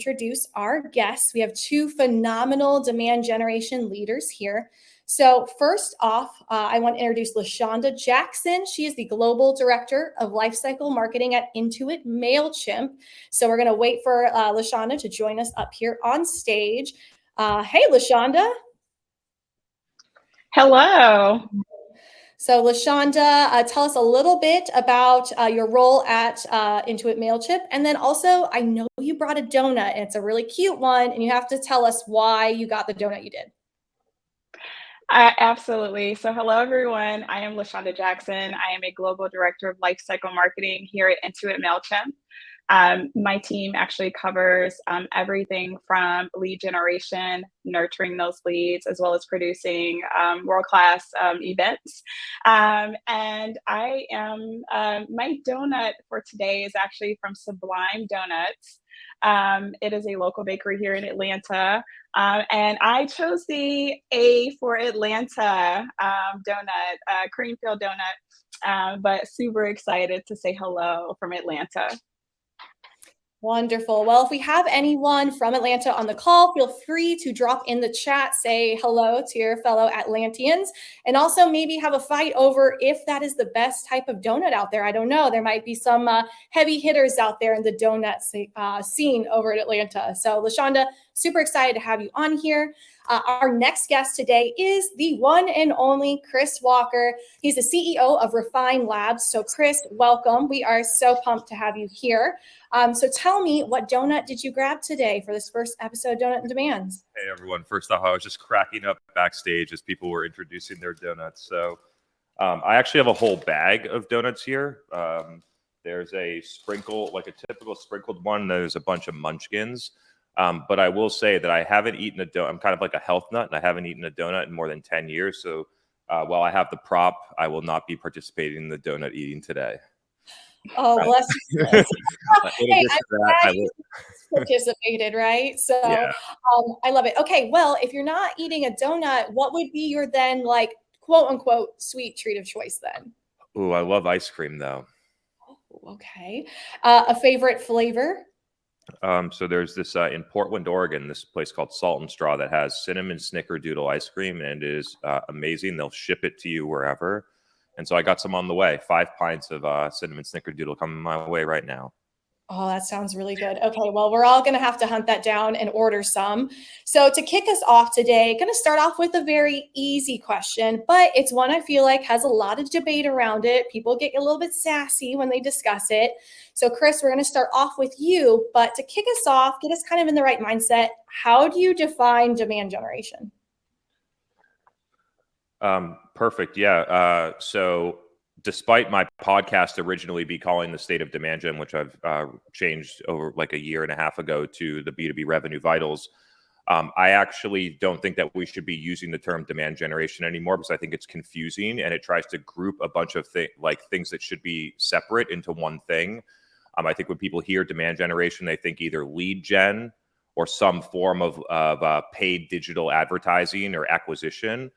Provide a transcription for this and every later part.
introduce our guests. We have two phenomenal demand generation leaders here. So first off, I want to introduce LaShanda Jackson. She is the Global Director of Lifecycle Marketing at Intuit Mailchimp. So we're going to wait for LaShanda to join us up here on stage. Hey, LaShanda. Hello. So LaShanda, tell us a little bit about your role at Intuit Mailchimp. And then also, I know you brought a donut, and it's a really cute one, and you have to tell us why you got the donut you did. Absolutely. So hello, everyone. I am LaShanda Jackson. I am a Global Director of Lifecycle Marketing here at Intuit Mailchimp. My team actually covers everything from lead generation, nurturing those leads, as well as producing world-class events. And I am, my donut for today is actually from Sublime Donuts. It is a local bakery here in Atlanta. And I chose the A for Atlanta donut, cream-filled donut, but super excited to say hello from Atlanta. Wonderful. Well, if we have anyone from Atlanta on the call, feel free to drop in the chat, say hello to your fellow Atlanteans, and also maybe have a fight over if that is the best type of donut out there. I don't know. There might be some heavy hitters out there in the donut scene over at Atlanta. So LaShanda, super excited to have you on here. Our next guest today is the one and only Chris Walker. He's the CEO of Refine Labs. So Chris, welcome. We are so pumped to have you here. So tell me, what donut did you grab today for this first episode of Donut and Demands? Hey everyone, first off, I was just cracking up backstage as people were introducing their donuts. So I actually have a whole bag of donuts here. There's a sprinkle, like a typical sprinkled one. There's a bunch of munchkins. But I will say that I haven't eaten a donut. I'm kind of like a health nut, and I haven't eaten a donut in more than 10 years. So while I have the prop, I will not be participating in the donut eating today. Oh, bless you. Hey, I participated, right? So yeah. I love it. Okay, well, if you're not eating a donut, what would be your then like quote unquote sweet treat of choice then? Ooh, I love ice cream though. Oh, okay. A favorite flavor? So there's this in Portland, Oregon, this place called Salt and Straw that has cinnamon snickerdoodle ice cream, and it is amazing. They'll ship it to you wherever. And so I got some on the way. 5 pints of cinnamon snickerdoodle coming my way right now. Oh, that sounds really good. Okay, well, we're all going to have to hunt that down and order some. So to kick us off today, going to start off with a very easy question, but it's one I feel like has a lot of debate around it. People get a little bit sassy when they discuss it. So Chris, we're going to start off with you, but to kick us off, get us kind of in the right mindset, how do you define demand generation? Perfect. Yeah. So despite my podcast originally be calling the State of Demand Gen, which I've changed over like a year and a half ago to the B2B Revenue Vitals, I actually don't think that we should be using the term demand generation anymore because I think it's confusing and it tries to group a bunch of things that should be separate into one thing. I think when people hear demand generation, they think either lead gen or some form of paid digital advertising or acquisition.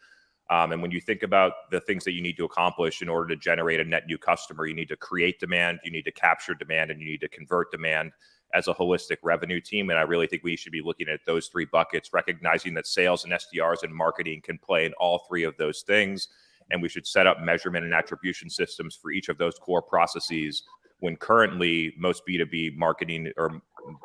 And when you think about the things that you need to accomplish in order to generate a net new customer, you need to create demand, you need to capture demand, and you need to convert demand as a holistic revenue team. And I really think we should be looking at those 3 buckets, recognizing that sales and SDRs and marketing can play in all 3 of those things. And we should set up measurement and attribution systems for each of those core processes, when currently most B2B marketing or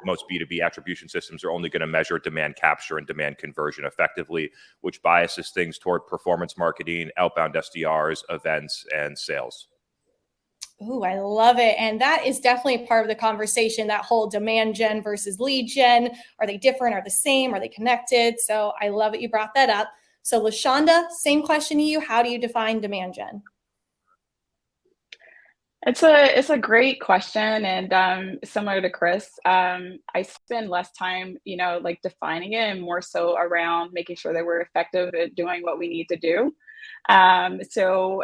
most B2B attribution systems are only going to measure demand capture and demand conversion effectively, which biases things toward performance marketing, outbound SDRs, events, and sales. Ooh, I love it. And that is definitely part of the conversation, that whole demand gen versus lead gen. Are they different? Are they the same? Are they connected? So I love that you brought that up. So LaShanda, same question to you. How do you define demand gen? It's a great question, and similar to Chris, I spend less time, like defining it, and more so around making sure that we're effective at doing what we need to do. So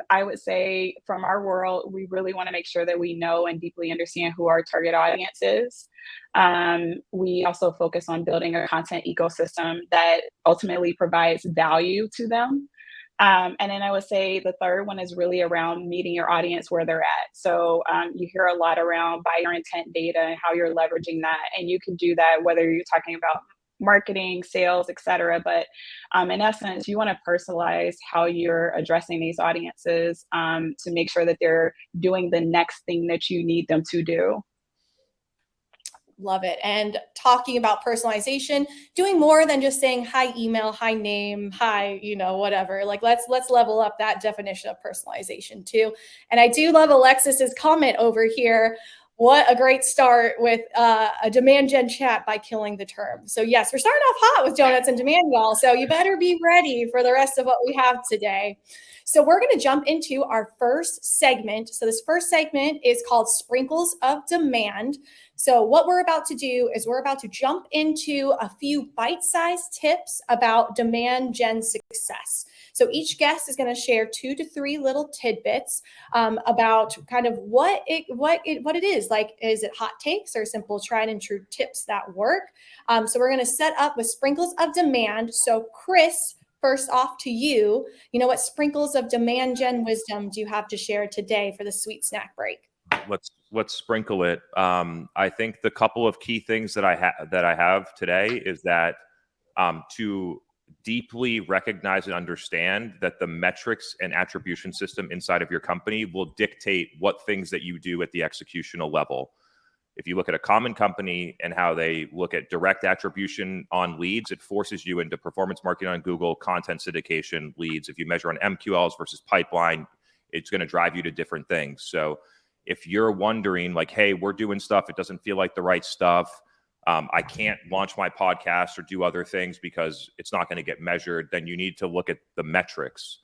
I would say from our world, we really want to make sure that we know and deeply understand who our target audience is. We also focus on building a content ecosystem that ultimately provides value to them. And then I would say the third one is really around meeting your audience where they're at. So you hear a lot around buyer intent data and how you're leveraging that. And you can do that whether you're talking about marketing, sales, et cetera. But in essence, you want to personalize how you're addressing these audiences to make sure that they're doing the next thing that you need them to do. Love it. And talking about personalization, doing more than just saying hi email, hi name, hi, whatever. Like let's level up that definition of personalization too. And I do love Alexis's comment over here. What a great start with a demand gen chat by killing the term. So yes, we're starting off hot with donuts and demand, y'all. So you better be ready for the rest of what we have today. So we're going to jump into our first segment. So this first segment is called Sprinkles of Demand. So what we're about to do is we're about to jump into a few bite-sized tips about demand gen success. So each guest is going to share 2 to 3 little tidbits about kind of what it is. Like, is it hot takes or simple tried and true tips that work? So we're going to set up with Sprinkles of Demand. So Chris, first off to you, what sprinkles of demand gen wisdom do you have to share today for the sweet snack break? Let's sprinkle it. I think the couple of key things that I have today is that to deeply recognize and understand that the metrics and attribution system inside of your company will dictate what things that you do at the executional level. If you look at a common company and how they look at direct attribution on leads, it forces you into performance marketing on Google, content syndication, leads. If you measure on MQLs versus pipeline, it's going to drive you to different things. So if you're wondering like, hey, we're doing stuff, it doesn't feel like the right stuff, I can't launch my podcast or do other things because it's not going to get measured, then you need to look at the metrics.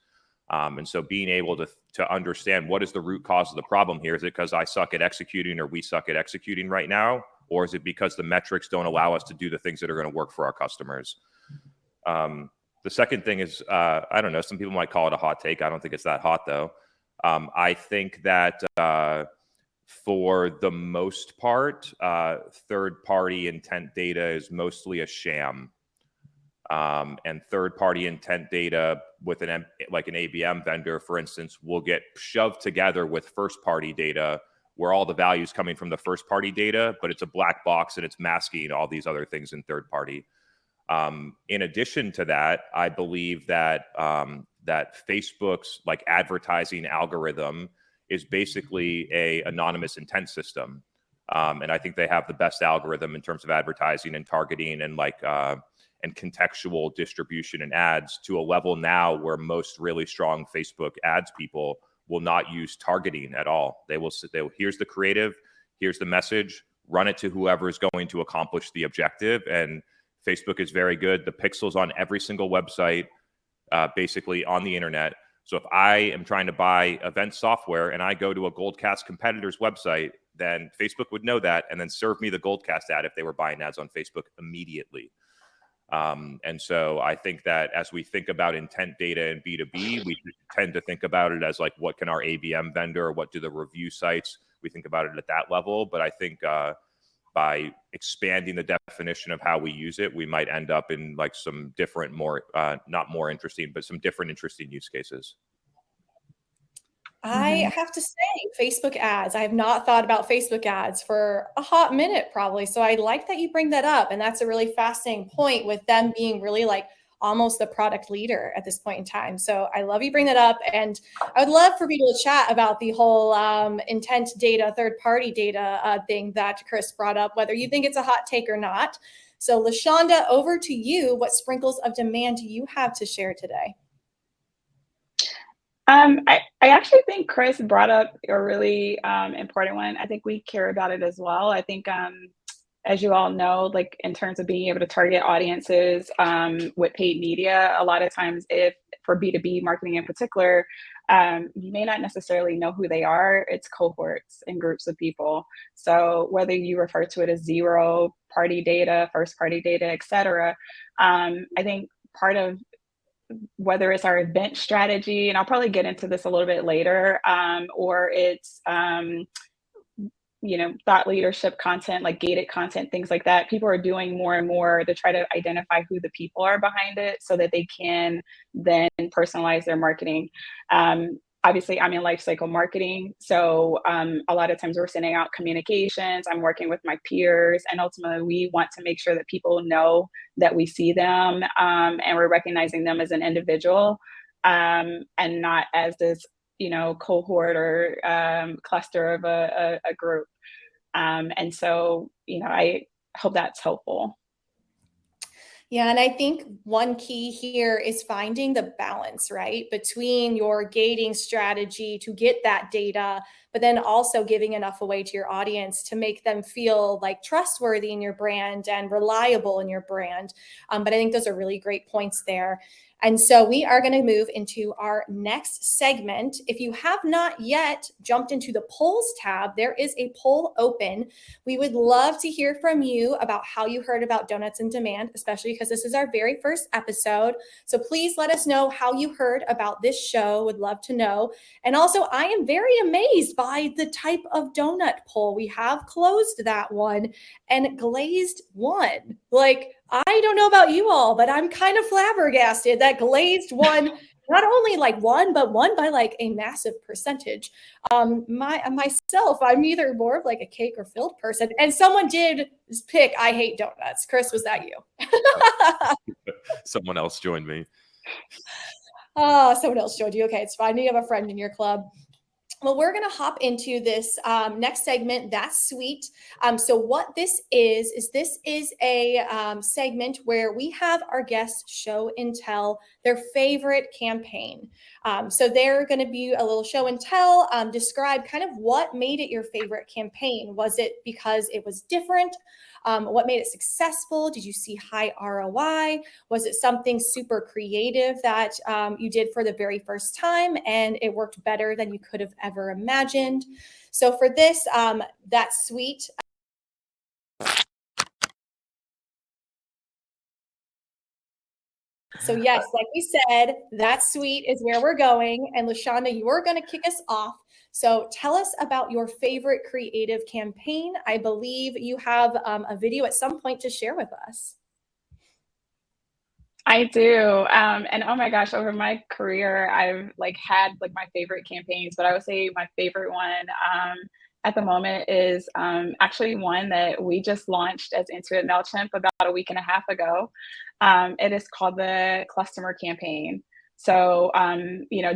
And so being able to understand what is the root cause of the problem here. Is it because I suck at executing or we suck at executing right now? Or is it because the metrics don't allow us to do the things that are going to work for our customers? The second thing is, I don't know, some people might call it a hot take. I don't think it's that hot though. I think that for the most part, third-party intent data is mostly a sham. And third-party intent data with an ABM vendor, for instance, will get shoved together with first-party data where all the value is coming from the first-party data, but it's a black box and it's masking all these other things in third-party. In addition to that, I believe that that Facebook's advertising algorithm is basically a anonymous intent system. And I think they have the best algorithm in terms of advertising and targeting and and contextual distribution and ads to a level now where most really strong Facebook ads people will not use targeting at all. They will here's the creative, here's the message, run it to whoever is going to accomplish the objective. And Facebook is very good. The pixels on every single website, basically on the internet. So if I am trying to buy event software and I go to a Goldcast competitor's website, then Facebook would know that and then serve me the Goldcast ad if they were buying ads on Facebook immediately. And so I think that as we think about intent data in B2B, we tend to think about it as what can our ABM vendor, or what do the review sites, we think about it at that level. But I think by expanding the definition of how we use it, we might end up in some different, not more interesting, but some different interesting use cases. I have to say, Facebook ads. I have not thought about Facebook ads for a hot minute, probably. So I like that you bring that up. And that's a really fascinating point with them being really almost the product leader at this point in time. So I love you bring that up. And I would love for people to chat about the whole intent data, third-party data thing that Chris brought up, whether you think it's a hot take or not. So LaShanda, over to you. What sprinkles of demand do you have to share today? I actually think Chris brought up a really important one. I think we care about it as well. I think, as you all know, in terms of being able to target audiences with paid media, a lot of times for B2B marketing in particular, you may not necessarily know who they are. It's cohorts and groups of people. So whether you refer to it as zero-party data, first-party data, et cetera, I think part of whether it's our event strategy, and I'll probably get into this a little bit later, or it's thought leadership content, like gated content, things like that. People are doing more and more to try to identify who the people are behind it so that they can then personalize their marketing. Obviously, I'm in lifecycle marketing. So a lot of times we're sending out communications. I'm working with my peers. And ultimately, we want to make sure that people know that we see them and we're recognizing them as an individual and not as this, cohort or cluster of a group. And so, I hope that's helpful. Yeah, and I think one key here is finding the balance, right, between your gating strategy to get that data, but then also giving enough away to your audience to make them feel like trustworthy in your brand and reliable in your brand. But I think those are really great points there. And so we are going to move into our next segment. If you have not yet jumped into the polls tab, there is a poll open. We would love to hear from you about how you heard about Donuts in Demand, especially because this is our very first episode. So please let us know how you heard about this show. Would love to know. And also, I am very amazed by the type of donut poll. We have closed that one and glazed won. Like, I don't know about you all, but I'm kind of flabbergasted that glazed won, not only like won, but won by like a massive percentage. Myself, I'm either more of like a cake or filled person. And someone did pick, I hate donuts. Chris, was that you? Someone else joined me. Oh, someone else joined you. Okay, it's fine. You have a friend in your club. Well, we're going to hop into this next segment. That's sweet. So what this is a segment where we have our guests show and tell their favorite campaign. So they're going to be a little show and tell, describe kind of what made it your favorite campaign. Was it because it was different? What made it successful? Did you see high ROI? Was it something super creative that you did for the very first time and it worked better than you could have ever imagined? So for this, that's sweet. So yes, like we said, that's sweet is where we're going. And LaShanda, you're going to kick us off. So tell us about your favorite creative campaign. I believe you have a video at some point to share with us. I do. And oh my gosh, over my career, I've had my favorite campaigns, but I would say my favorite one at the moment is actually one that we just launched as Intuit Mailchimp about a week and a half ago. It is called the Customer Campaign. So,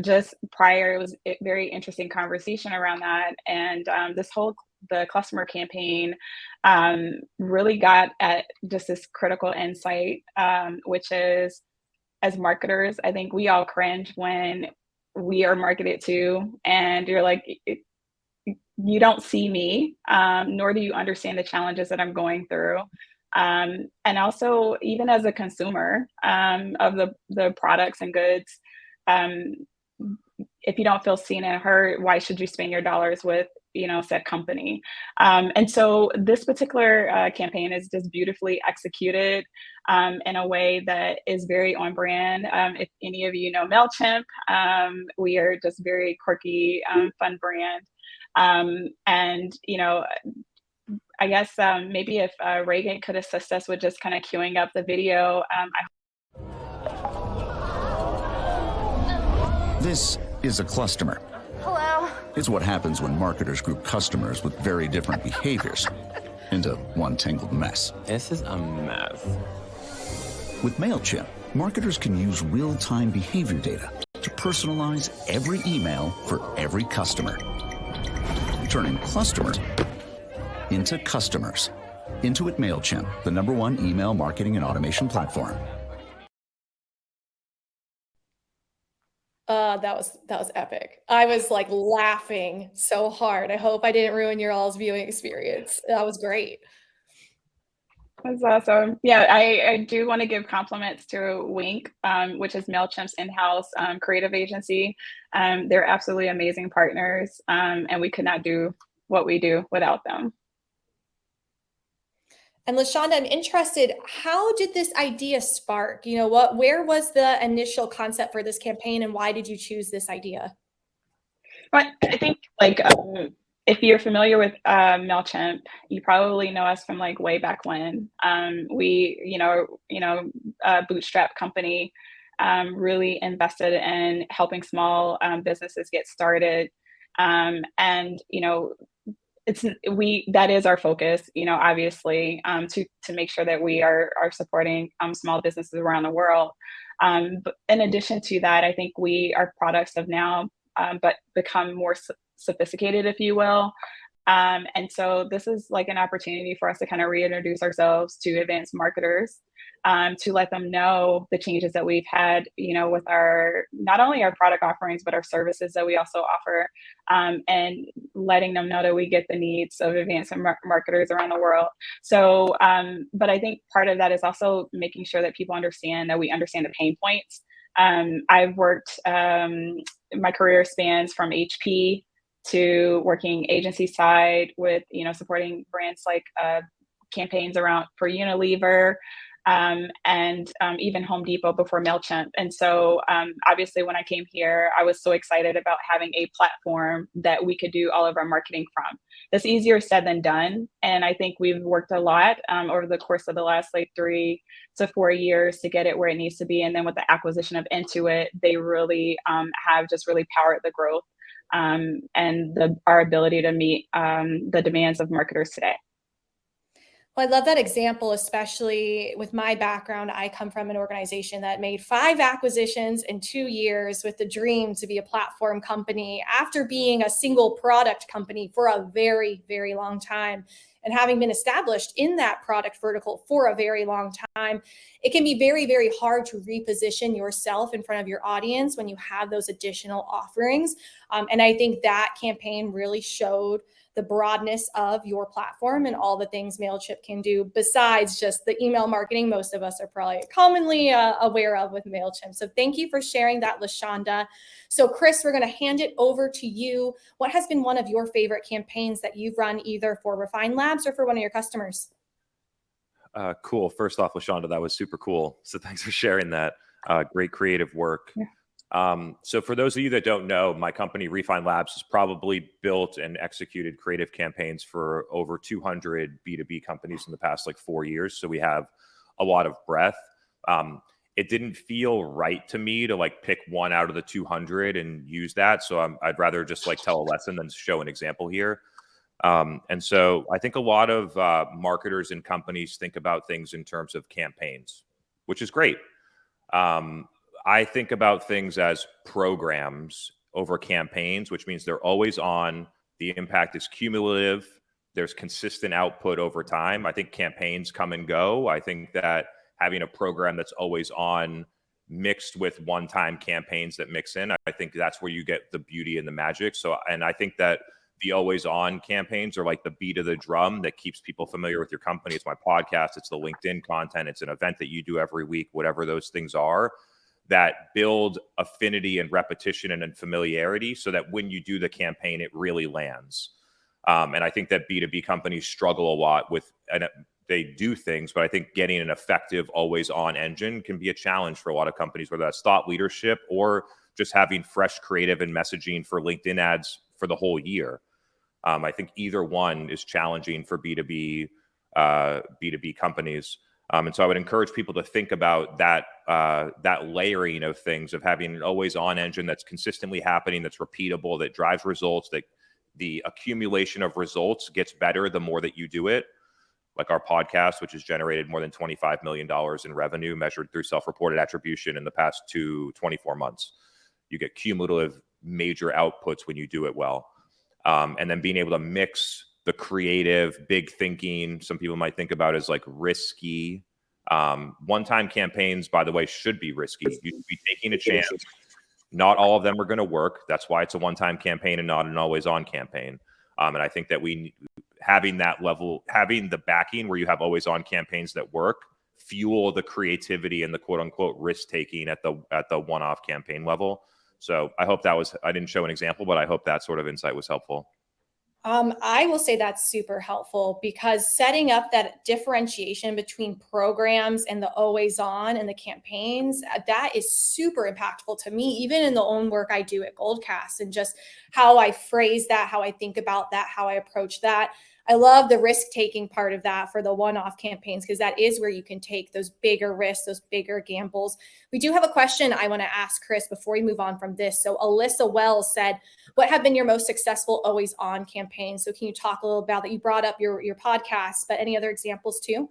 just prior, it was a very interesting conversation around that. And the Customer Campaign really got at just this critical insight, which is, as marketers, I think we all cringe when we are marketed to and you're like, you don't see me, nor do you understand the challenges that I'm going through. And also, even as a consumer of the products and goods, if you don't feel seen and heard, why should you spend your dollars with said company? And so this particular campaign is just beautifully executed in a way that is very on brand. If any of you know Mailchimp, we are just very quirky, fun brand. And I guess maybe if Reagan could assist us with just kind of queuing up the video. This is a cluster. Hello. It's what happens when marketers group customers with very different behaviors into one tangled mess. This is a mess. With Mailchimp, marketers can use real-time behavior data to personalize every email for every customer, turning clusters into customers. Intuit Mailchimp, the #1 email marketing and automation platform. That was epic. I was like laughing so hard. I hope I didn't ruin your all's viewing experience. That was great. That's awesome. Yeah, I do want to give compliments to Wink, which is Mailchimp's in-house creative agency. They're absolutely amazing partners, and we could not do what we do without them. And LaShanda, I'm interested, how did this idea spark? Where was the initial concept for this campaign and why did you choose this idea? But I think if you're familiar with Mailchimp, you probably know us from like way back when. We, bootstrap company, really invested in helping small businesses get started, and that is our focus, obviously, to make sure that we are supporting small businesses around the world. But in addition to that, I think our products have now but become more sophisticated, if you will. And so this is like an opportunity for us to kind of reintroduce ourselves to advanced marketers, to let them know the changes that we've had, with not only our product offerings, but our services that we also offer, and letting them know that we get the needs of advanced marketers around the world. So, but I think part of that is also making sure that people understand that we understand the pain points. I've worked, my career spans from HP to working agency side with, supporting brands like campaigns around for Unilever, and even Home Depot before Mailchimp. And so obviously when I came here, I was so excited about having a platform that we could do all of our marketing from. That's easier said than done. And I think we've worked a lot over the course of the last 3 to 4 years to get it where it needs to be. And then with the acquisition of Intuit, they really have just really powered the growth, and our ability to meet the demands of marketers today. Well, I love that example, especially with my background. I come from an organization that made 5 acquisitions in 2 years with the dream to be a platform company after being a single product company for a very, very long time. And having been established in that product vertical for a very long time, it can be very, very hard to reposition yourself in front of your audience when you have those additional offerings. And I think that campaign really showed the broadness of your platform and all the things Mailchimp can do besides just the email marketing most of us are probably commonly aware of with Mailchimp. So thank you for sharing that, LaShanda. So Chris, we're going to hand it over to you. What has been one of your favorite campaigns that you've run either for Refine Labs or for one of your customers? Cool. First off, LaShanda, that was super cool. So thanks for sharing that. Great creative work. Yeah. So for those of you that don't know, my company Refine Labs has probably built and executed creative campaigns for over 200 B2B companies in the past 4 years. So we have a lot of breadth. It didn't feel right to me to pick one out of the 200 and use that. So I'd rather just tell a lesson than show an example here. And so I think a lot of marketers and companies think about things in terms of campaigns, which is great. I think about things as programs over campaigns, which means they're always on. The impact is cumulative. There's consistent output over time. I think campaigns come and go. I think that having a program that's always on mixed with one-time campaigns that mix in, I think that's where you get the beauty and the magic. So, and I think that the always on campaigns are like the beat of the drum that keeps people familiar with your company. It's my podcast. It's the LinkedIn content. It's an event that you do every week, whatever those things are, that build affinity and repetition and familiarity so that when you do the campaign, it really lands. And I think that B2B companies struggle a lot with, and they do things, but I think getting an effective always on engine can be a challenge for a lot of companies, whether that's thought leadership or just having fresh creative and messaging for LinkedIn ads for the whole year. I think either one is challenging for B2B companies. And so I would encourage people to think about that layering of things, of having an always on engine that's consistently happening, that's repeatable, that drives results, that the accumulation of results gets better the more that you do it. Like our podcast, which has generated more than $25 million in revenue measured through self-reported attribution in the past 24 months. You get cumulative major outputs when you do it well. And then being able to mix the creative, big thinking, some people might think about as risky. One-time campaigns, by the way, should be risky. You should be taking a chance. Not all of them are going to work. That's why it's a one-time campaign and not an always-on campaign. And I think that having that level, having the backing where you have always-on campaigns that work, fuel the creativity and the quote-unquote risk-taking at the one-off campaign level. So I hope I didn't show an example, but I hope that sort of insight was helpful. I will say that's super helpful because setting up that differentiation between programs and the always on and the campaigns, that is super impactful to me, even in the own work I do at Goldcast and just how I phrase that, how I think about that, how I approach that. I love the risk taking part of that for the one-off campaigns because that is where you can take those bigger risks, those bigger gambles. We do have a question I want to ask Chris before we move on from this. So Alyssa Wells said, what have been your most successful always on campaigns? So can you talk a little about that? You brought up your podcast, but any other examples too?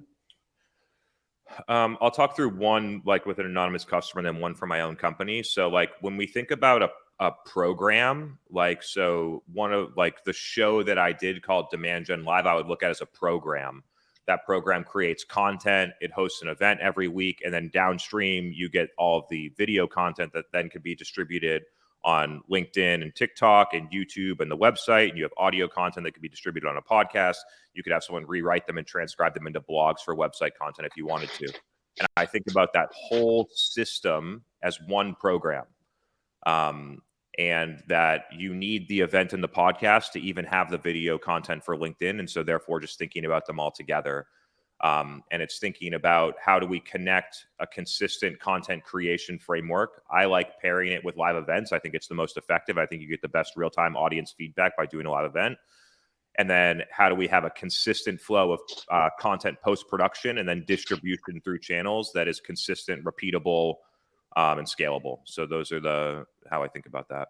I'll talk through one like with an anonymous customer and then one for my own company. So like when we think about a program, like, so one of like the show that I did called Demand Gen Live, I would look at as a program. That program creates content. It hosts an event every week. And then downstream, you get all of the video content that then could be distributed on LinkedIn and TikTok and YouTube and the website. And you have audio content that could be distributed on a podcast. You could have someone rewrite them and transcribe them into blogs for website content if you wanted to. And I think about that whole system as one program. And that you need the event and the podcast to even have the video content for LinkedIn. And so therefore just thinking about them all together. And it's thinking about how do we connect a consistent content creation framework. I like pairing it with live events. I think it's the most effective. I think you get the best real-time audience feedback by doing a live event. And then how do we have a consistent flow of content post-production and then distribution through channels that is consistent, repeatable, and scalable. So those are how I think about that.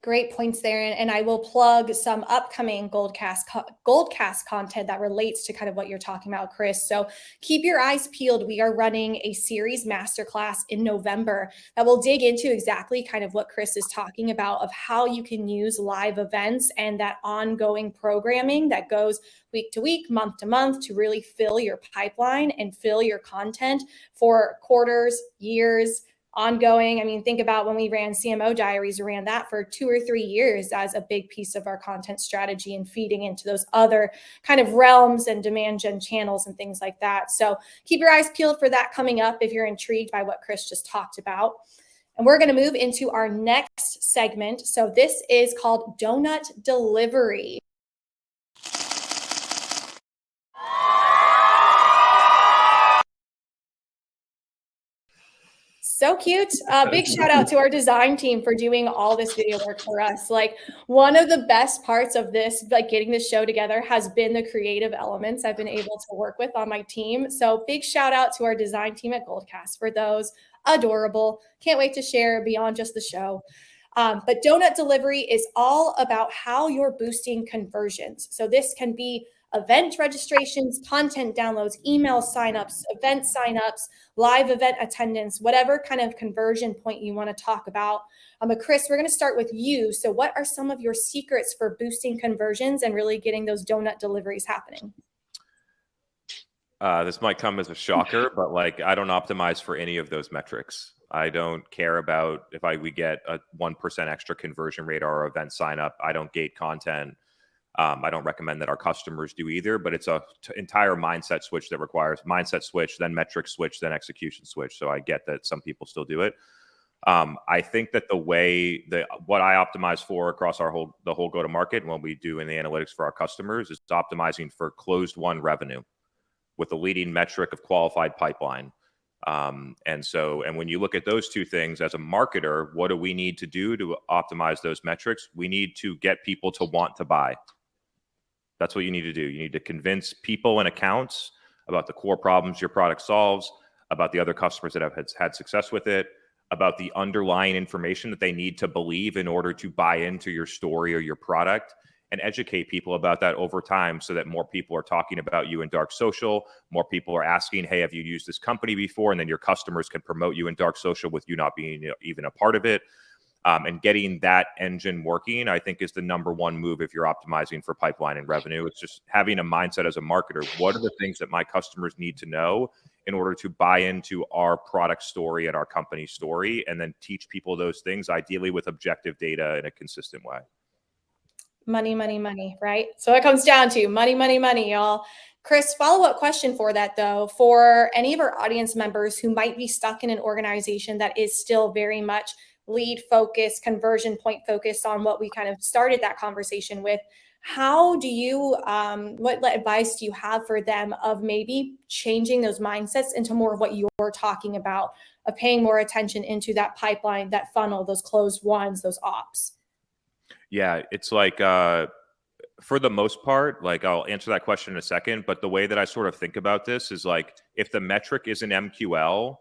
Great points there. And I will plug some upcoming Goldcast content that relates to kind of what you're talking about, Chris. So keep your eyes peeled. We are running a series masterclass in November that will dig into exactly kind of what Chris is talking about of how you can use live events and that ongoing programming that goes week to week, month to month to really fill your pipeline and fill your content for quarters, years, ongoing. I mean, think about when we ran CMO Diaries, we ran that for 2 or 3 years as a big piece of our content strategy and feeding into those other kind of realms and demand gen channels and things like that. So keep your eyes peeled for that coming up if you're intrigued by what Chris just talked about. And we're going to move into our next segment. So this is called Donut Delivery. So cute. Big shout out to our design team for doing all this video work for us. Like one of the best parts of this, like getting this show together has been the creative elements I've been able to work with on my team. So big shout out to our design team at Goldcast for those. Adorable. Can't wait to share beyond just the show. But Donut Delivery is all about how you're boosting conversions. So this can be event registrations, content downloads, email signups, event signups, live event attendance, whatever kind of conversion point you want to talk about. But Chris, we're going to start with you. So what are some of your secrets for boosting conversions and really getting those donut deliveries happening? This might come as a shocker, but like I don't optimize for any of those metrics. I don't care about if we get a 1% extra conversion rate or event sign up. I don't gate content. I don't recommend that our customers do either, but it's a entire mindset switch that requires mindset switch, then metric switch, then execution switch. So I get that some people still do it. I think that what I optimize for across the whole go-to-market and what we do in the analytics for our customers is optimizing for closed won revenue with a leading metric of qualified pipeline. And when you look at those two things as a marketer, what do we need to do to optimize those metrics? We need to get people to want to buy. That's what you need to do. You need to convince people and accounts about the core problems your product solves, about the other customers that have had success with it, about the underlying information that they need to believe in order to buy into your story or your product, and educate people about that over time so that more people are talking about you in dark social, more people are asking, hey, have you used this company before? And then your customers can promote you in dark social with you not being even a part of it. And getting that engine working, I think, is the number one move if you're optimizing for pipeline and revenue. It's just having a mindset as a marketer. What are the things that my customers need to know in order to buy into our product story and our company story, and then teach people those things, ideally with objective data in a consistent way. Money, money, money, right? So it comes down to money, money, money, y'all. Chris, follow-up question for that, though, for any of our audience members who might be stuck in an organization that is still very much lead focused, conversion point focused on what we kind of started that conversation with. How do you, what advice do you have for them of maybe changing those mindsets into more of what you're talking about, of paying more attention into that pipeline, that funnel, those closed ones, those ops? Yeah, it's like for the most part, like I'll answer that question in a second, but the way that I sort of think about this is like if the metric is an MQL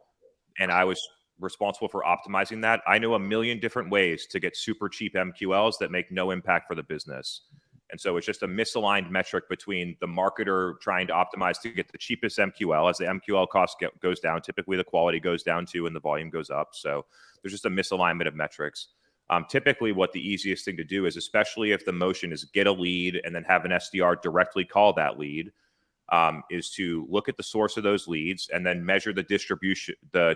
and I was responsible for optimizing that, I know a million different ways to get super cheap MQLs that make no impact for the business. And so it's just a misaligned metric between the marketer trying to optimize to get the cheapest MQL. As the MQL cost goes down, typically the quality goes down too and the volume goes up. So there's just a misalignment of metrics. Typically, what the easiest thing to do is, especially if the motion is get a lead and then have an SDR directly call that lead, is to look at the source of those leads and then measure the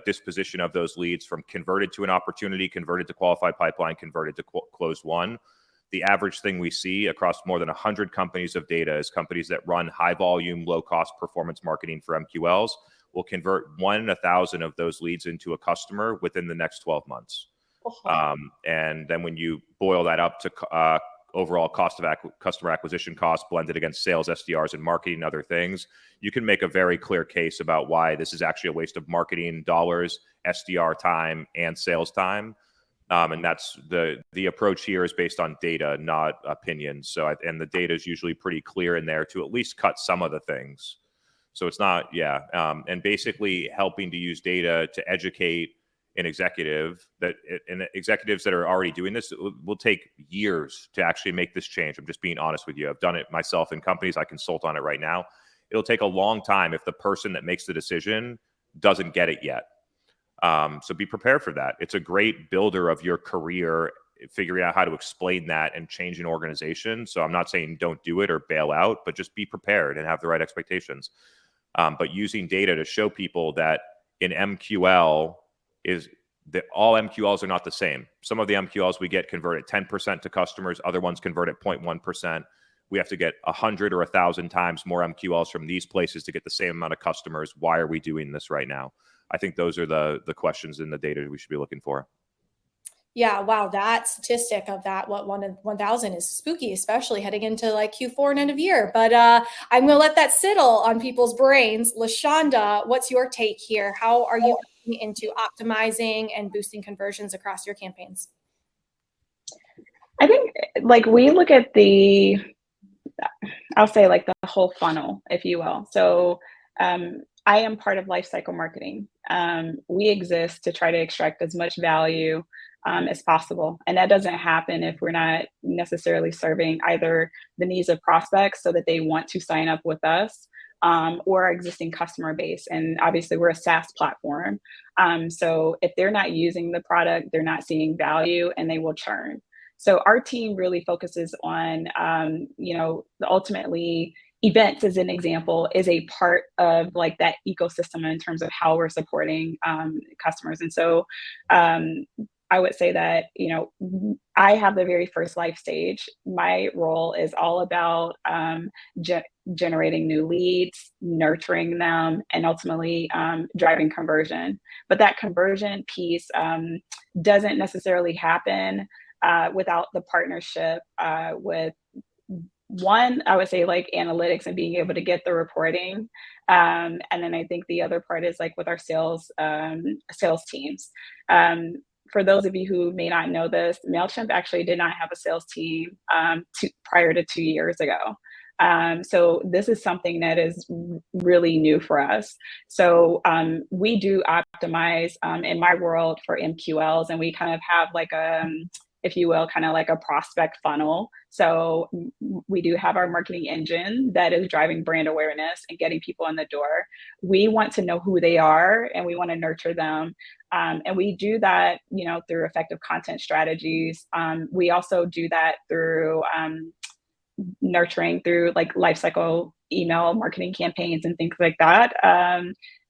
disposition of those leads from converted to an opportunity, converted to qualified pipeline, converted to closed won. The average thing we see across more than 100 companies of data is companies that run high volume, low cost performance marketing for MQLs will convert 1 in 1,000 of those leads into a customer within the next 12 months. And then when you boil that up to overall cost of customer acquisition costs blended against sales, SDRs, and marketing and other things, you can make a very clear case about why this is actually a waste of marketing dollars, SDR time, and sales time. And that's the approach here is based on data, not opinions. So, and the data is usually pretty clear in there to at least cut some of the things. So it's not, and basically helping to use data to educate an executive and executives that are already doing this. It will take years to actually make this change. I'm just being honest with you. I've done it myself in companies. I consult on it right now. It'll take a long time if the person that makes the decision doesn't get it yet. So be prepared for that. It's a great builder of your career, figuring out how to explain that and change an organization. So I'm not saying don't do it or bail out, but just be prepared and have the right expectations. But using data to show people that in MQL is that all MQLs are not the same. Some of the MQLs we get convert at 10% to customers. Other ones convert at 0.1%. We have to get 100 or 1,000 times more MQLs from these places to get the same amount of customers. Why are we doing this right now? I think those are the questions in the data we should be looking for. Yeah, wow, that statistic of that, 1,000 is spooky, especially heading into like Q4 and end of year. But I'm going to let that settle on people's brains. LaShanda, what's your take here? How are you looking into optimizing and boosting conversions across your campaigns? I think like we look at I'll say like the whole funnel, if you will. So I am part of Lifecycle Marketing. We exist to try to extract as much value as possible. And that doesn't happen if we're not necessarily serving either the needs of prospects so that they want to sign up with us, or our existing customer base. And obviously we're a SaaS platform. So if they're not using the product, they're not seeing value and they will churn. So our team really focuses on, ultimately events, as an example, is a part of like that ecosystem in terms of how we're supporting customers. And so I would say that, I have the very first life stage. My role is all about generating new leads, nurturing them, and ultimately driving conversion. But that conversion piece doesn't necessarily happen without the partnership with one, I would say like analytics and being able to get the reporting. And then I think the other part is like with our sales teams. For those of you who may not know this, Mailchimp actually did not have a sales team prior to 2 years ago. So this is something that is really new for us. So we do optimize in my world for MQLs, and we kind of have like if you will, kind of like a prospect funnel. So we do have our marketing engine that is driving brand awareness and getting people in the door. We want to know who they are and we want to nurture them. And we do that, through effective content strategies. We also do that through nurturing through like lifecycle email marketing campaigns and things like that.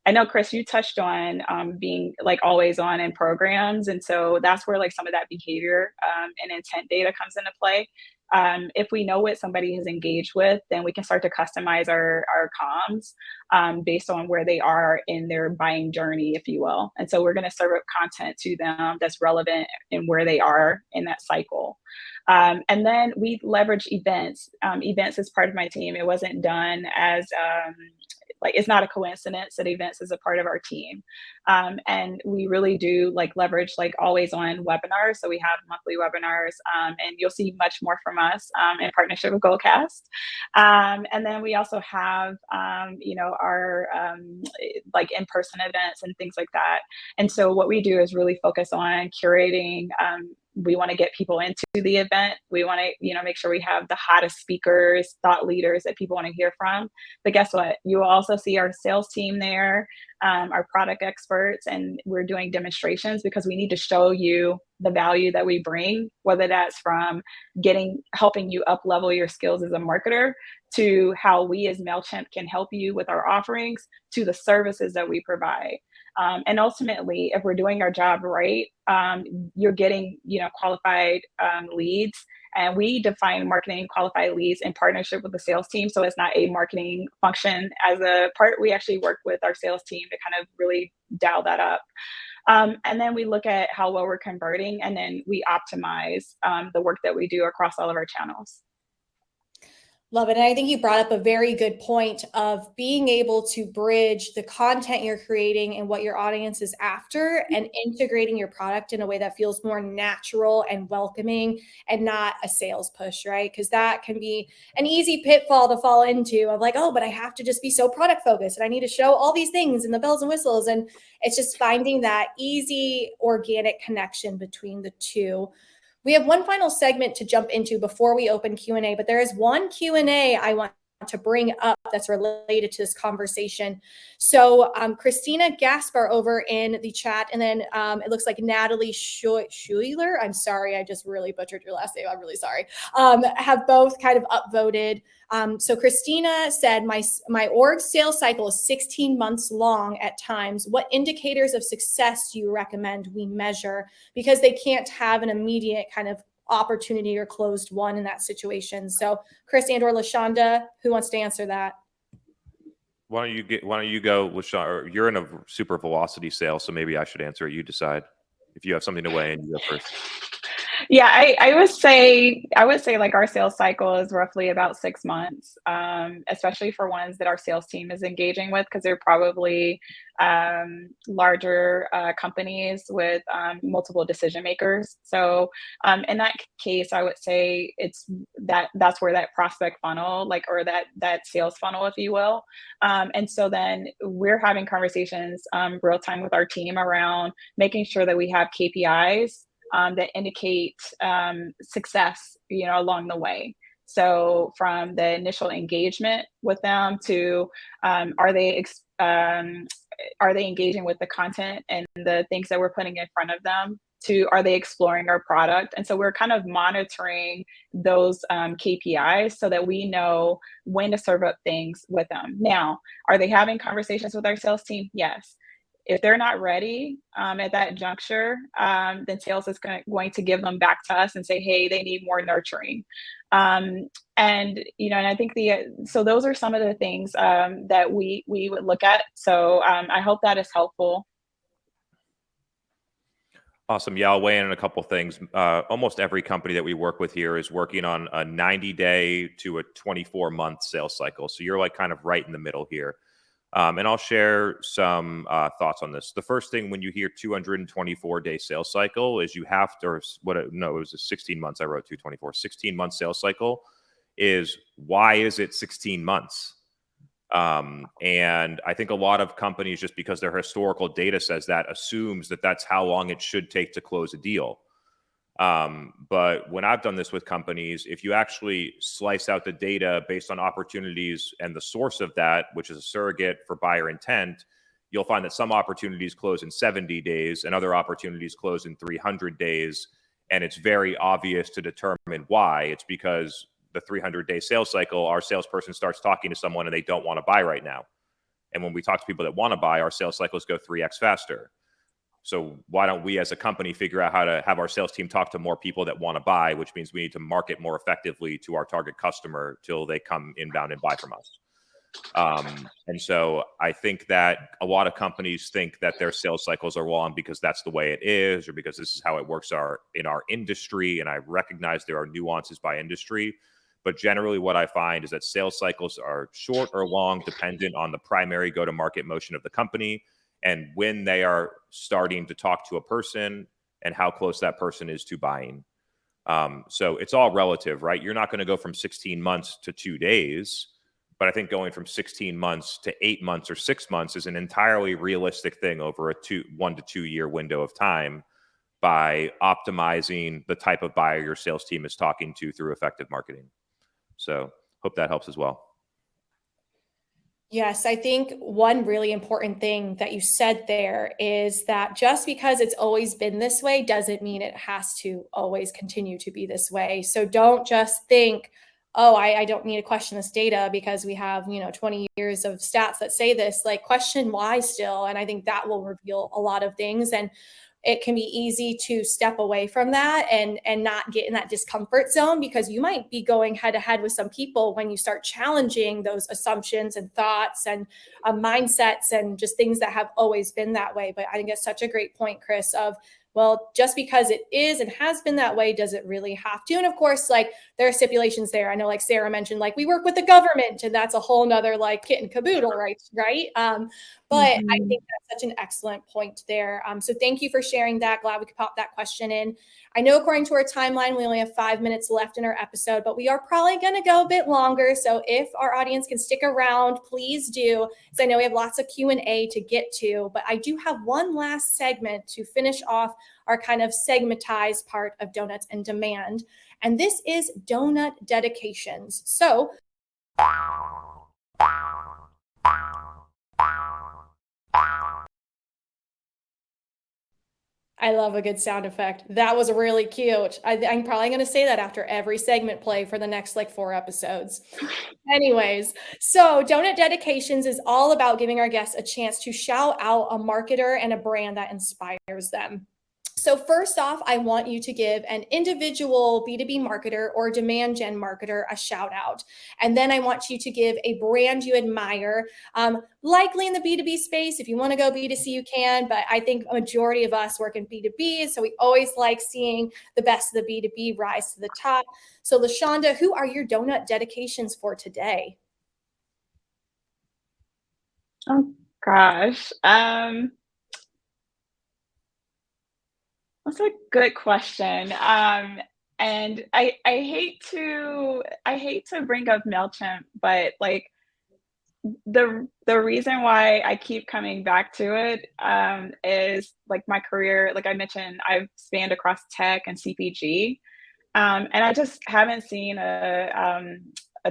I know, Chris, you touched on being like always on in programs. And so that's where like some of that behavior and intent data comes into play. If we know what somebody has engaged with, then we can start to customize our comms based on where they are in their buying journey, if you will. And so we're going to serve up content to them that's relevant in where they are in that cycle. And then we leverage events. Events is part of my team. It wasn't done as like, it's not a coincidence that events is a part of our team. And we really do like leverage like always on webinars. So we have monthly webinars and you'll see much more from us in partnership with Goldcast. And then we also have, you know, our like in-person events and things like that. And so what we do is really focus on curating. We want to get people into the event. We want to, you know, make sure we have the hottest speakers, thought leaders that people want to hear from. But guess what? You will also see our sales team there, our product experts, and we're doing demonstrations because we need to show you the value that we bring, whether that's from helping you up level your skills as a marketer, to how we as Mailchimp can help you with our offerings, to the services that we provide. And ultimately, if we're doing our job right, you're getting, you know, qualified leads. And we define marketing qualified leads in partnership with the sales team. So it's not a marketing function as a part. We actually work with our sales team to kind of really dial that up. And then we look at how well we're converting, and then we optimize the work that we do across all of our channels. Love it. And I think you brought up a very good point of being able to bridge the content you're creating and what your audience is after, and integrating your product in a way that feels more natural and welcoming and not a sales push, right? Because that can be an easy pitfall to fall into of like, oh, but I have to just be so product focused and I need to show all these things and the bells and whistles. And it's just finding that easy, organic connection between the two. We have one final segment to jump into before we open Q&A, but there is one Q&A I want to bring up that's related to this conversation. So Christina Gaspar over in the chat, and then it looks like Natalie Schuler, I'm sorry, I just really butchered your last name, I'm really sorry, have both kind of upvoted. So Christina said, my org sales cycle is 16 months long at times. What indicators of success do you recommend we measure? Because they can't have an immediate kind of opportunity or closed one in that situation. So Chris and or LaShanda, who wants to answer that? Why don't you go, LaShanda? You're in a super velocity sale, so maybe I should answer it. You decide. If you have something to weigh in, you go first. Yeah, I would say like our sales cycle is roughly about 6 months, especially for ones that our sales team is engaging with, because they're probably larger companies with multiple decision makers. So in that case, I would say that's where that prospect funnel, like, or that sales funnel, if you will. And so then we're having conversations real time with our team around making sure that we have KPIs that indicate success, you know, along the way. So from the initial engagement with them to are they engaging with the content and the things that we're putting in front of them, to are they exploring our product? And so we're kind of monitoring those KPIs so that we know when to serve up things with them. Now, are they having conversations with our sales team? Yes. If they're not ready at that juncture, then sales is going to give them back to us and say, hey, they need more nurturing. And, you know, and I think so those are some of the things that we would look at. So I hope that is helpful. Awesome. Yeah, I'll weigh in on a couple things. Almost every company that we work with here is working on a 90-day to a 24-month sales cycle. So you're like kind of right in the middle here. And I'll share some thoughts on this. The first thing when you hear 224-day sales cycle is you have to, it was a 16 months. I wrote 224, 16-month sales cycle is, why is it 16 months? And I think a lot of companies, just because their historical data says that, assumes that that's how long it should take to close a deal. But when I've done this with companies, if you actually slice out the data based on opportunities and the source of that, which is a surrogate for buyer intent, you'll find that some opportunities close in 70 days and other opportunities close in 300 days. And it's very obvious to determine why. It's because the 300-day sales cycle, our salesperson starts talking to someone and they don't want to buy right now. And when we talk to people that want to buy, our sales cycles go 3x faster. So why don't we as a company figure out how to have our sales team talk to more people that want to buy, which means we need to market more effectively to our target customer till they come inbound and buy from us. And so I think that a lot of companies think that their sales cycles are long because that's the way it is, or because this is how it works in our industry. And I recognize there are nuances by industry, but generally what I find is that sales cycles are short or long, dependent on the primary go-to-market motion of the company and when they are starting to talk to a person and how close that person is to buying. So it's all relative, right? You're not going to go from 16 months to 2 days, but I think going from 16 months to 8 months or 6 months is an entirely realistic thing over a 1 to 2 year window of time by optimizing the type of buyer your sales team is talking to through effective marketing. So hope that helps as well. Yes, I think one really important thing that you said there is that just because it's always been this way doesn't mean it has to always continue to be this way. So don't just think, oh, I don't need to question this data because we have, 20 years of stats that say this. Like, question why still. And I think that will reveal a lot of things. And it can be easy to step away from that and not get in that discomfort zone, because you might be going head to head with some people when you start challenging those assumptions and thoughts and mindsets and just things that have always been that way. But I think it's such a great point, Chris, of, well, just because it is and has been that way, does it really have to? And of course, like, there are stipulations there. I know, like Sarah mentioned, like, we work with the government, and that's a whole nother like kit and caboodle, right? But I think that's such an excellent point there. So thank you for sharing that. Glad we could pop that question in. I know according to our timeline, we only have 5 minutes left in our episode, but we are probably going to go a bit longer. So if our audience can stick around, please do, because I know we have lots of Q&A to get to, but I do have one last segment to finish off our kind of segmentized part of Donuts and Demand. And this is donut dedications. So I love a good sound effect. That was really cute. I'm probably going to say that after every segment play for the next 4 episodes. Anyways, so Donut Dedications is all about giving our guests a chance to shout out a marketer and a brand that inspires them. So first off, I want you to give an individual B2B marketer or demand gen marketer a shout out. And then I want you to give a brand you admire, likely in the B2B space. If you want to go B2C, you can, but I think a majority of us work in B2B. So we always like seeing the best of the B2B rise to the top. So LaShanda, who are your donut dedications for today? Oh, gosh. That's a good question. And I hate to bring up Mailchimp, but the reason why I keep coming back to it is my career. Like I mentioned, I've spanned across tech and CPG, and I just haven't seen a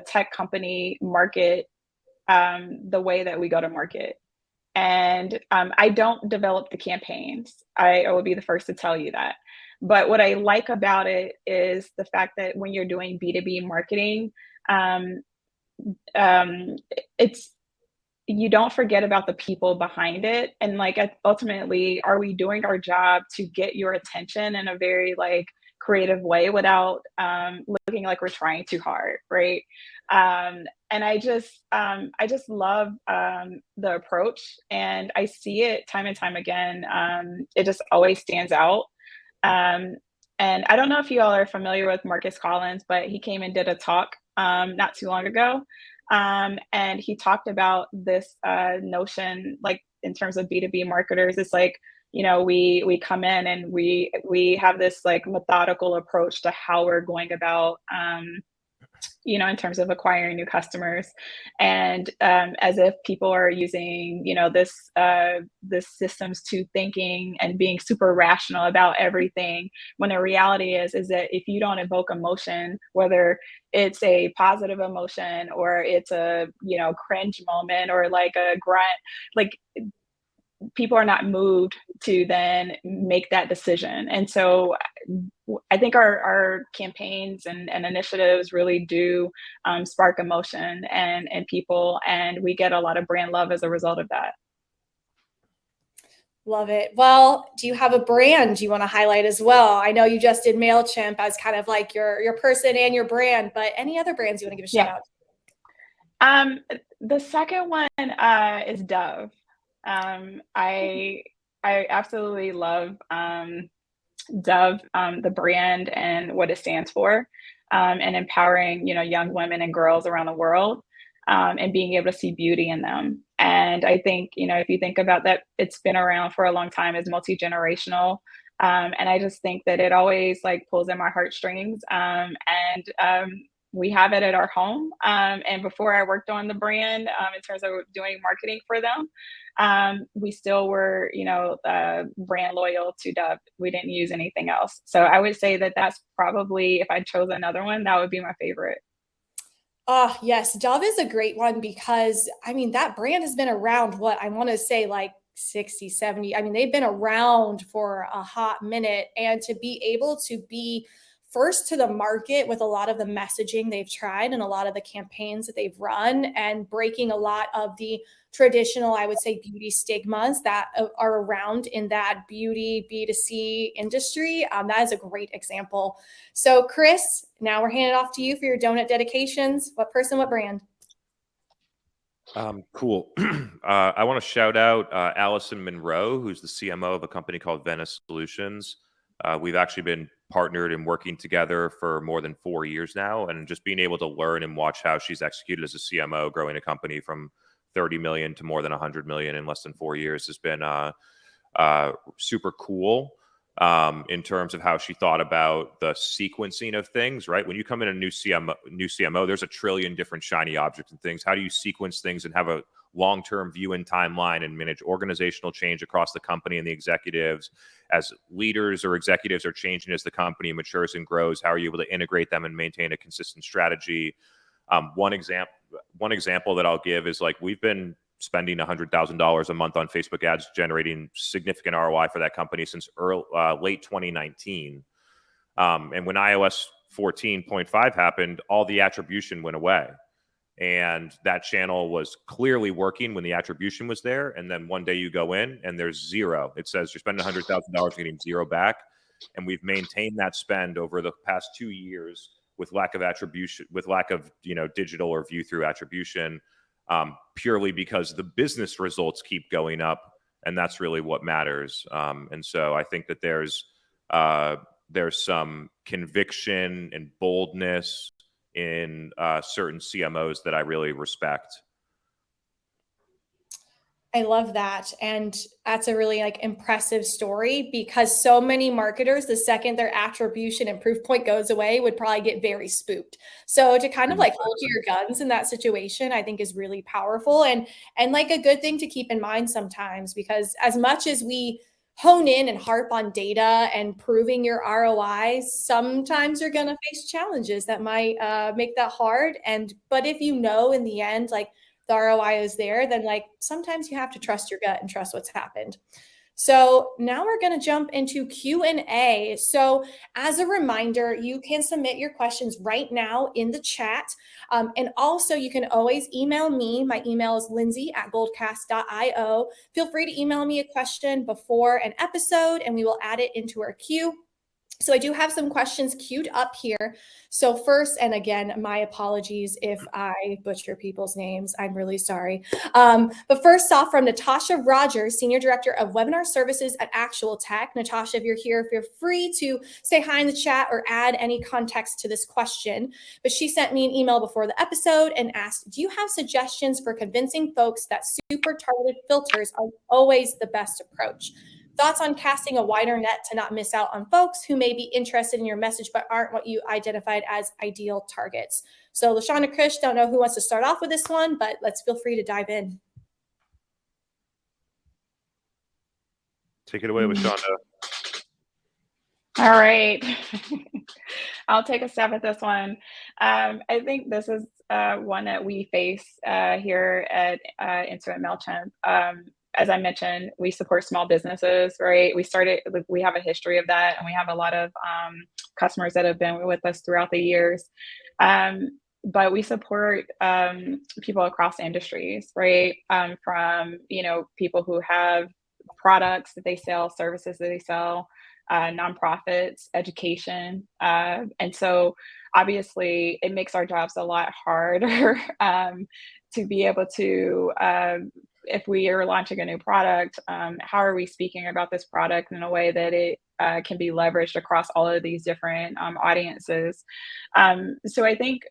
tech company market the way that we go to market. And I don't develop the campaigns. I will be the first to tell you that. But what I like about it is the fact that when you're doing B2B marketing, it's, you don't forget about the people behind it. And ultimately, are we doing our job to get your attention in a very creative way without looking like we're trying too hard, right? And I just love the approach, and I see it time and time again. It just always stands out. And I don't know if you all are familiar with Marcus Collins, but he came and did a talk not too long ago. And he talked about this notion, in terms of B2B marketers, it's we come in and we have this methodical approach to how we're going about in terms of acquiring new customers, and as if people are using this systems to thinking and being super rational about everything, when the reality is that if you don't evoke emotion, whether it's a positive emotion or it's a cringe moment or a grunt, people are not moved to then make that decision. And so I think our campaigns and initiatives really do spark emotion and people, and we get a lot of brand love as a result of that. Love it. Well, do you have a brand you want to highlight as well? I know you just did MailChimp as kind of like your person and your brand, but any other brands you want to give a shout Yeah. out The second one is Dove. I absolutely love Dove, the brand and what it stands for, and empowering, young women and girls around the world, and being able to see beauty in them. And I think, if you think about that, it's been around for a long time, it's multi-generational. And I just think that it always like pulls in my heartstrings. And we have it at our home. And before I worked on the brand, in terms of doing marketing for them, we still were, brand loyal to Dove. We didn't use anything else. So I would say that that's probably, if I chose another one, that would be my favorite. Oh, yes. Dove is a great one because, I mean, that brand has been around, what I want to say, like 60, 70. I mean, they've been around for a hot minute. And to be able to be first to the market with a lot of the messaging they've tried and a lot of the campaigns that they've run and breaking a lot of the traditional, I would say, beauty stigmas that are around in that beauty B2C industry. That is a great example. So Chris, now we're handing it off to you for your donut dedications. What person, what brand? Cool. I want to shout out Allison Monroe, who's the CMO of a company called Venice Solutions. We've actually been partnered and working together for more than 4 years now, and just being able to learn and watch how she's executed as a CMO, growing a company from 30 million to more than 100 million in less than 4 years has been super cool. In terms of how she thought about the sequencing of things, right? When you come in a new CMO, there's a trillion different shiny objects and things. How do you sequence things and have a long-term view and timeline and manage organizational change across the company and the executives as leaders or executives are changing as the company matures and grows? How are you able to integrate them and maintain a consistent strategy? One example that I'll give is like we've been spending $100,000 a month on Facebook ads, generating significant ROI for that company since late 2019. And when iOS 14.5 happened, all the attribution went away. And that channel was clearly working when the attribution was there. And then one day you go in and there's zero. It says you're spending $100,000, getting zero back. And we've maintained that spend over the past 2 years with lack of attribution, with lack of, digital or view through attribution, purely because the business results keep going up. And that's really what matters. And so I think that there's some conviction and boldness in certain CMOs that I really respect. I love that. And that's a really impressive story because so many marketers, the second their attribution and proof point goes away, would probably get very spooked. So to kind of hold to your guns in that situation, I think is really powerful and a good thing to keep in mind sometimes, because as much as we hone in and harp on data and proving your ROI, sometimes you're going to face challenges that might make that hard. But if in the end, the ROI is there, then sometimes you have to trust your gut and trust what's happened. So now we're going to jump into Q&A. So as a reminder, you can submit your questions right now in the chat. And also you can always email me. My email is lindsay@goldcast.io. Feel free to email me a question before an episode and we will add it into our queue. So I do have some questions queued up here. So first, and again, my apologies if I butcher people's names. I'm really sorry. But first off, from Natasha Rogers, Senior Director of Webinar Services at Actual Tech. Natasha, if you're here, feel free to say hi in the chat or add any context to this question. But she sent me an email before the episode and asked, do you have suggestions for convincing folks that super targeted filters are always the best approach? Thoughts on casting a wider net to not miss out on folks who may be interested in your message but aren't what you identified as ideal targets. So LaShanda, Krish, don't know who wants to start off with this one, but let's feel free to dive in. Take it away, LaShanda. All right. I'll take a stab at this one. I think this is one that we face here at Intuit Mailchimp. As I mentioned, we support small businesses, right? We have a history of that, and we have a lot of customers that have been with us throughout the years. But we support people across industries, right? From, people who have products that they sell, services that they sell, nonprofits, education. And so obviously it makes our jobs a lot harder to be able to, if we are launching a new product, how are we speaking about this product in a way that it can be leveraged across all of these different audiences? So I think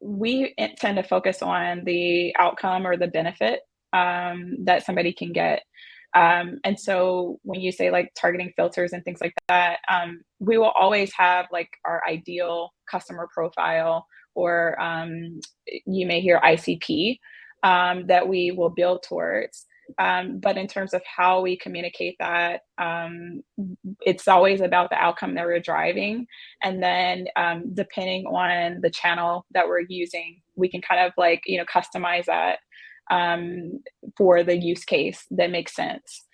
we tend to focus on the outcome or the benefit that somebody can get. And so when you say like targeting filters and things like that, we will always have like our ideal customer profile, or you may hear ICP, that we will build towards. But in terms of how we communicate that, it's always about the outcome that we're driving. And then depending on the channel that we're using, we can kind of like, customize that for the use case that makes sense.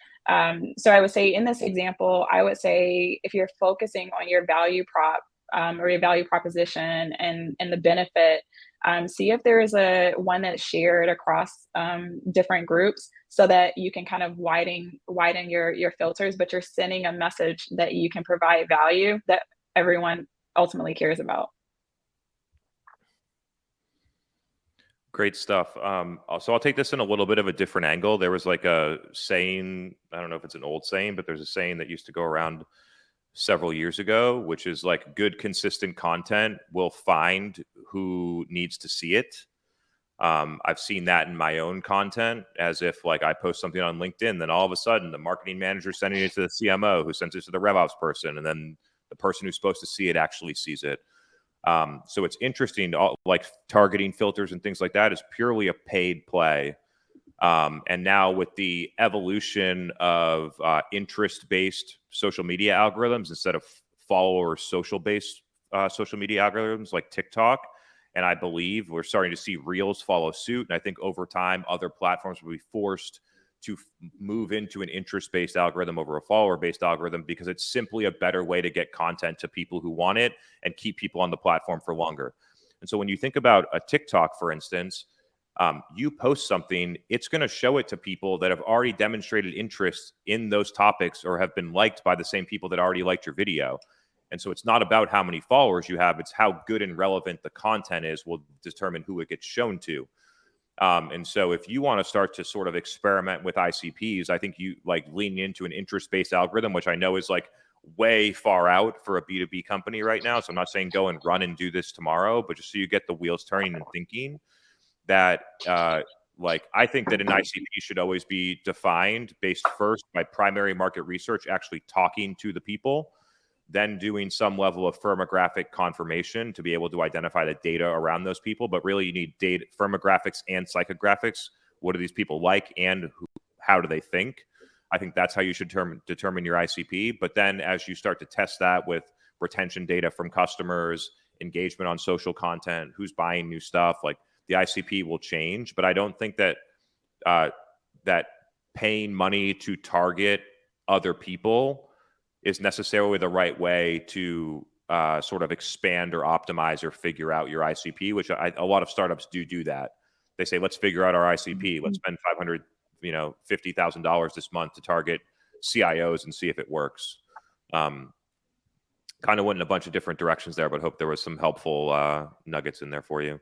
So I would say in this example, I would say if you're focusing on your value prop or your value proposition and the benefit, see if there is one that's shared across different groups so that you can kind of widen your filters, but you're sending a message that you can provide value that everyone ultimately cares about. Great stuff. So I'll take this in a little bit of a different angle. There was like a saying, I don't know if it's an old saying, but there's a saying that used to go around several years ago, which is like good, consistent content will find who needs to see it. I've seen that in my own content, as if like I post something on LinkedIn, then all of a sudden the marketing manager is sending it to the CMO, who sends it to the RevOps person, and then the person who's supposed to see it actually sees it. So it's interesting, like targeting filters and things like that is purely a paid play. And now with the evolution of interest-based social media algorithms instead of follower social-based social media algorithms like TikTok, and I believe we're starting to see Reels follow suit. And I think over time, other platforms will be forced to move into an interest-based algorithm over a follower-based algorithm, because it's simply a better way to get content to people who want it and keep people on the platform for longer. And so when you think about a TikTok, for instance, you post something, it's going to show it to people that have already demonstrated interest in those topics or have been liked by the same people that already liked your video. And so it's not about how many followers you have, it's how good and relevant the content is will determine who it gets shown to. And so if you want to start to sort of experiment with ICPs, I think you like lean into an interest-based algorithm, which I know is like way far out for a B2B company right now. So I'm not saying go and run and do this tomorrow, but just so you get the wheels turning and thinking that, like, I think that an ICP should always be defined based first by primary market research, actually talking to the people, then doing some level of firmographic confirmation to be able to identify the data around those people. But really you need data, firmographics and psychographics. What do these people like and how do they think? I think that's how you should determine your ICP. But then as you start to test that with retention data from customers, engagement on social content, who's buying new stuff, like the ICP will change. But I don't think that that paying money to target other people is necessarily the right way to sort of expand or optimize or figure out your ICP, which a lot of startups do that. They say, let's figure out our ICP. Let's spend $50,000 this month to target CIOs and see if it works. Kind of went in a bunch of different directions there, but hope there was some helpful nuggets in there for you.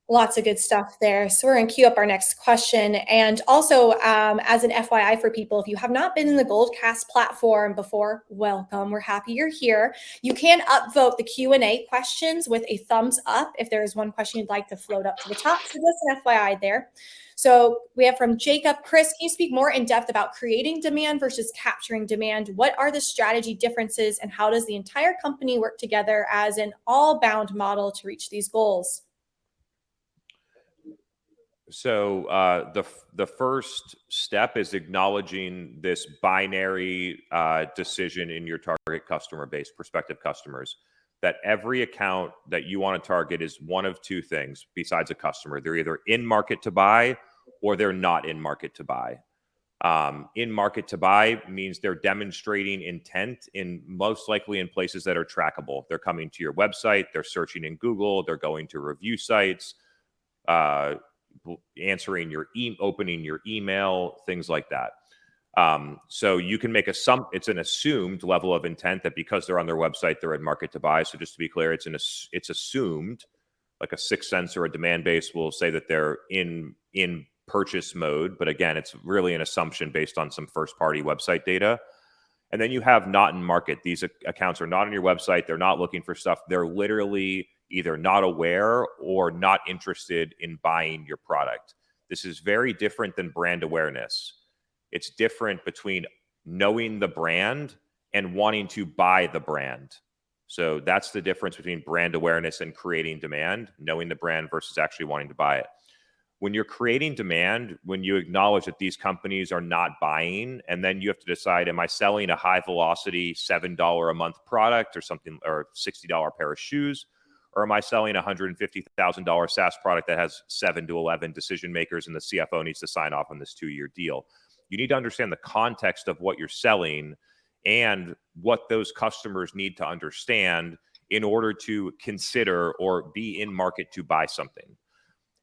Lots of good stuff there. So we're going to queue up our next question. And also, as an FYI for people, if you have not been in the Goldcast platform before, welcome. We're happy you're here. You can upvote the Q&A questions with a thumbs up if there is one question you'd like to float up to the top. So just an FYI there. So we have from Jacob, Chris, can you speak more in depth about creating demand versus capturing demand? What are the strategy differences and how does the entire company work together as an all-bound model to reach these goals? So the first step is acknowledging this binary decision in your target customer base, prospective customers, that every account that you want to target is one of two things besides a customer. They're either in market to buy or they're not in market to buy. In market to buy means they're demonstrating intent in most likely in places that are trackable. They're coming to your website, they're searching in Google, they're going to review sites, answering your opening your email, things like that. So you can make it's an assumed level of intent that because they're on their website, they're in market to buy. So just to be clear, it's assumed, like a sixth sense or a demand base will say that they're in purchase mode. But again, it's really an assumption based on some first party website data. And then you have not in market. These accounts are not on your website. They're not looking for stuff. They're literally either not aware or not interested in buying your product. This is very different than brand awareness. It's different between knowing the brand and wanting to buy the brand. So that's the difference between brand awareness and creating demand, knowing the brand versus actually wanting to buy it. When you're creating demand, when you acknowledge that these companies are not buying, and then you have to decide, am I selling a high velocity $7 a month product or something, or $60 pair of shoes? Or am I selling a $150,000 SaaS product that has 7 to 11 decision makers and the CFO needs to sign off on this 2-year deal? You need to understand the context of what you're selling and what those customers need to understand in order to consider or be in market to buy something.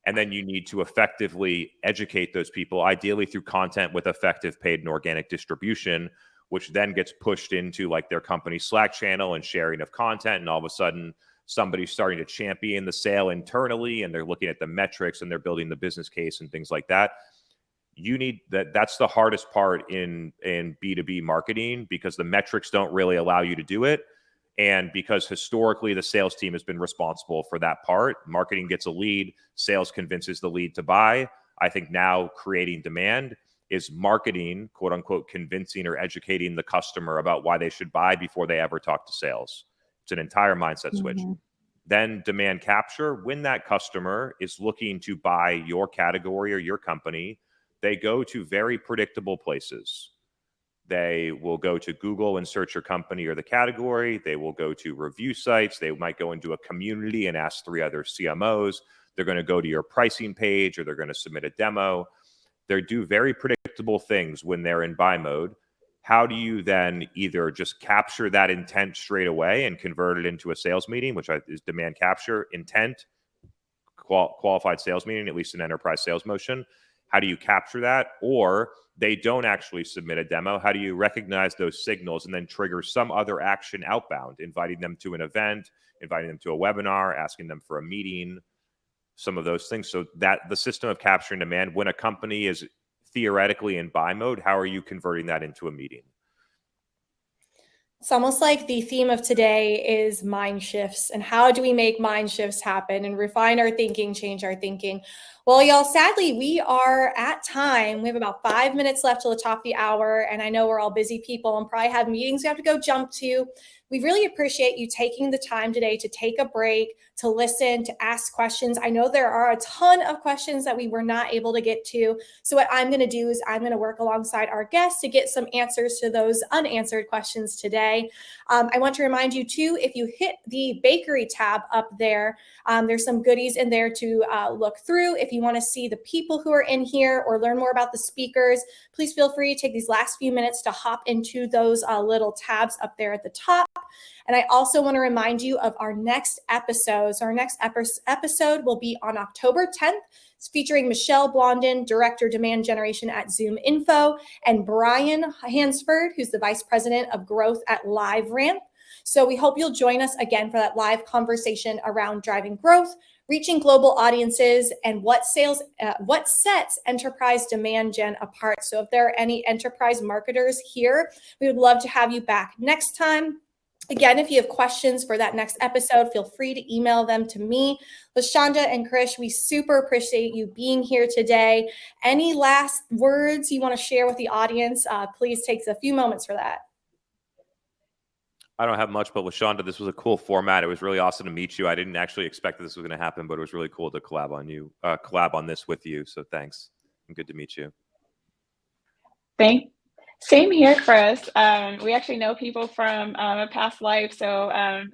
And then you need to effectively educate those people, ideally through content with effective paid and organic distribution, which then gets pushed into like their company Slack channel and sharing of content. And all of a sudden, somebody's starting to champion the sale internally, and they're looking at the metrics and they're building the business case and things like that. You need that. That's the hardest part in B2B marketing, because the metrics don't really allow you to do it. And because historically the sales team has been responsible for that part. Marketing gets a lead, sales convinces the lead to buy. I think now creating demand is marketing, quote unquote, convincing or educating the customer about why they should buy before they ever talk to sales. It's an entire mindset switch. Then demand capture, when that customer is looking to buy your category or your company, they go to very predictable places. They will go to Google and search your company or the category. They will go to review sites. They might go into a community and ask 3 other CMOs. They're going to go to your pricing page, or they're going to submit a demo. They do very predictable things when they're in buy mode. How do you then either just capture that intent straight away and convert it into a sales meeting, which is demand capture, intent, qualified sales meeting, at least in enterprise sales motion? How do you capture that? Or they don't actually submit a demo. How do you recognize those signals and then trigger some other action outbound, inviting them to an event, inviting them to a webinar, asking them for a meeting, some of those things. So that the system of capturing demand, when a company is theoretically in buy mode, how are you converting that into a meeting? It's almost like the theme of today is mind shifts, and how do we make mind shifts happen and refine our thinking, change our thinking? Well, y'all, sadly, we are at time. We have about 5 minutes left till the top of the hour, and I know we're all busy people and probably have meetings we have to go jump to. We really appreciate you taking the time today to take a break, to listen, to ask questions. I know there are a ton of questions that we were not able to get to. So what I'm going to do is I'm going to work alongside our guests to get some answers to those unanswered questions today. I want to remind you too, if you hit the bakery tab up there, there's some goodies in there to look through. If you want to see the people who are in here or learn more about the speakers, please feel free to take these last few minutes to hop into those little tabs up there at the top. And I also want to remind you of our next episode. So our next episode will be on October 10th. It's featuring Michelle Blondin, Director Demand Generation at ZoomInfo, and Brian Hansford, who's the Vice President of Growth at LiveRamp. So we hope you'll join us again for that live conversation around driving growth, reaching global audiences, and what sets enterprise demand gen apart. So if there are any enterprise marketers here, we would love to have you back next time. Again, if you have questions for that next episode, feel free to email them to me. LaShanda and Krish, we super appreciate you being here today. Any last words you want to share with the audience? Please take a few moments for that. I don't have much, but LaShanda, this was a cool format. It was really awesome to meet you. I didn't actually expect that this was going to happen, but it was really cool to collab on this with you. So thanks, and good to meet you. Same here, Chris. We actually know people from a past life, so I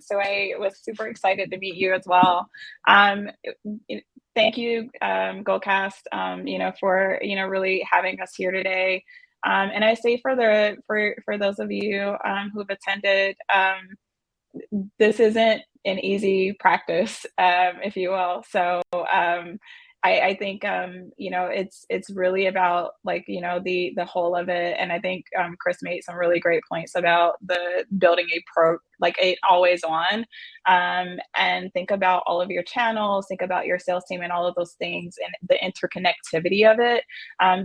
was super excited to meet you as well. Thank you, Goldcast, for really having us here today. And I say for those of you who've attended, this isn't an easy practice, if you will. So I think it's really about the whole of it. And I think Chris made some really great points about the building a always on, and think about all of your channels, think about your sales team and all of those things and the interconnectivity of it,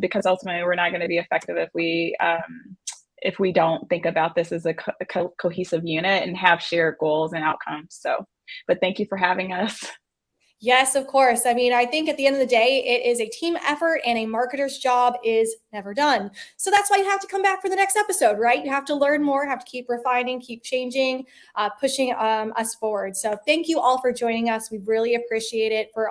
because ultimately we're not going to be effective if we don't think about this as a cohesive unit and have shared goals and outcomes. So, but thank you for having us. Yes, of course. I mean, I think at the end of the day, it is a team effort and a marketer's job is never done. So that's why you have to come back for the next episode, right? You have to learn more, have to keep refining, keep changing, pushing us forward. So thank you all for joining us. We really appreciate it. For